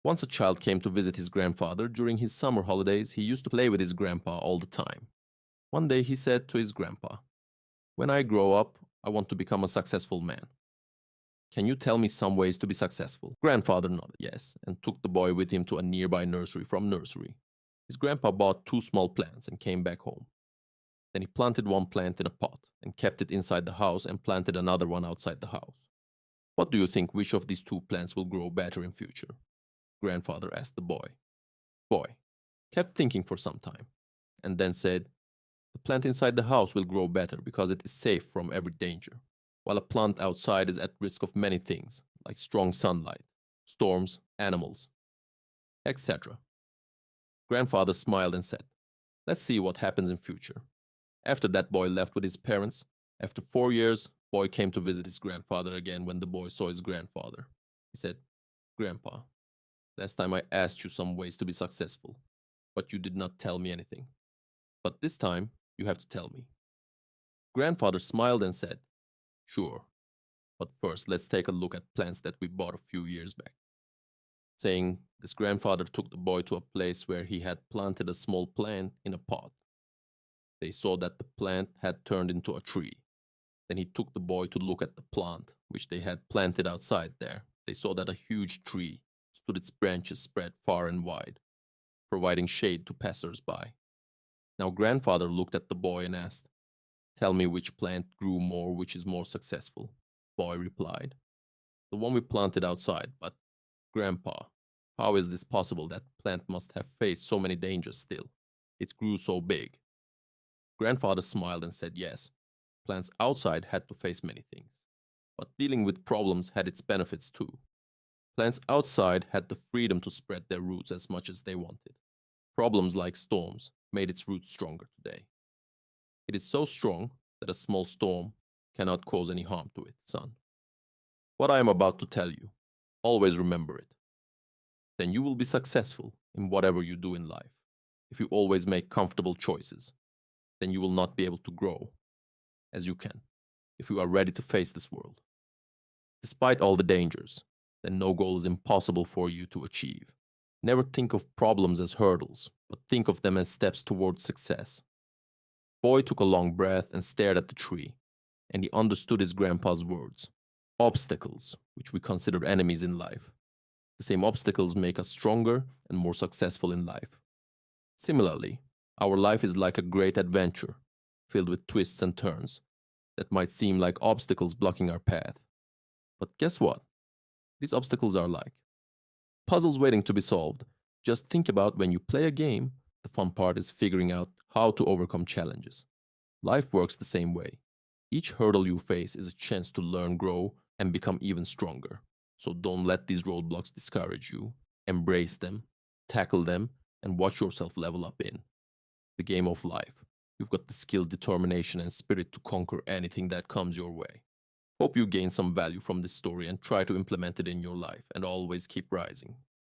Once a child came to visit his grandfather during his summer holidays. He used to play with his grandpa all the time. One day he said to his grandpa, "When I grow up, I want to become a successful man. Can you tell me some ways to be successful?" Grandfather nodded yes and took the boy with him to a nearby nursery from nursery. His grandpa bought two small plants and came back home. Then he planted one plant in a pot and kept it inside the house and planted another one outside the house. "What do you think, which of these two plants will grow better in future?" Grandfather asked the boy. Boy kept thinking for some time and then said, "The plant inside the house will grow better because it is safe from every danger, while a plant outside is at risk of many things, like strong sunlight, storms, animals, etc." Grandfather smiled and said, "Let's see what happens in future." After that, boy left with his parents. After 4 years, boy came to visit his grandfather again. When the boy saw his grandfather, he said, "Grandpa, last time I asked you some ways to be successful, but you did not tell me anything. But this time, you have to tell me." Grandfather smiled and said, "Sure, but first let's take a look at plants that we bought a few years back." Saying this, grandfather took the boy to a place where he had planted a small plant in a pot. They saw that the plant had turned into a tree. Then he took the boy to look at the plant, which they had planted outside there. They saw that a huge tree stood, its branches spread far and wide, providing shade to passers-by. Now grandfather looked at the boy and asked, "Tell me which plant grew more, which is more successful." Boy replied, "The one we planted outside, but grandpa, how is this possible? That plant must have faced so many dangers still. It grew so big." Grandfather smiled and said, "Yes, plants outside had to face many things, but dealing with problems had its benefits too. Plants outside had the freedom to spread their roots as much as they wanted. Problems like storms made its roots stronger today. It is so strong that a small storm cannot cause any harm to it, son. What I am about to tell you, always remember it. Then you will be successful in whatever you do in life. If you always make comfortable choices, then you will not be able to grow as you can if you are ready to face this world. Despite all the dangers, then no goal is impossible for you to achieve. Never think of problems as hurdles, but think of them as steps towards success." Boy took a long breath and stared at the tree, and he understood his grandpa's words. Obstacles, which we consider enemies in life. The same obstacles make us stronger and more successful in life. Similarly, our life is like a great adventure, filled with twists and turns that might seem like obstacles blocking our path. But guess what? These obstacles are like puzzles waiting to be solved. Just think about when you play a game, the fun part is figuring out how to overcome challenges. Life works the same way. Each hurdle you face is a chance to learn, grow, and become even stronger. So don't let these roadblocks discourage you. Embrace them, tackle them, and watch yourself level up in the game of life. You've got the skills, determination, and spirit to conquer anything that comes your way. Hope you gain some value from this story and try to implement it in your life, and always keep rising.